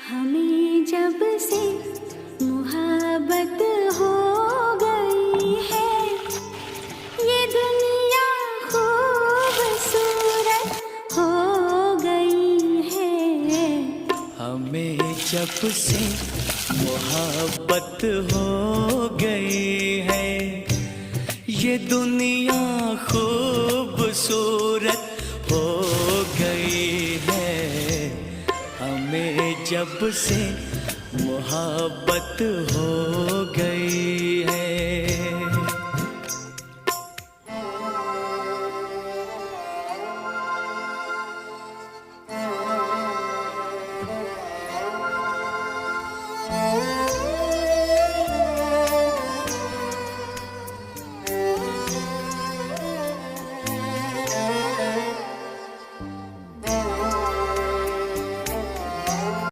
हमें जब से मोहब्बत हो गई है, ये दुनिया खूबसूरत हो गई है। हमें जब से मोहब्बत हो गई है, ये दुनिया खूबसूरत हो गई है। हमें जब से मोहब्बत हो गई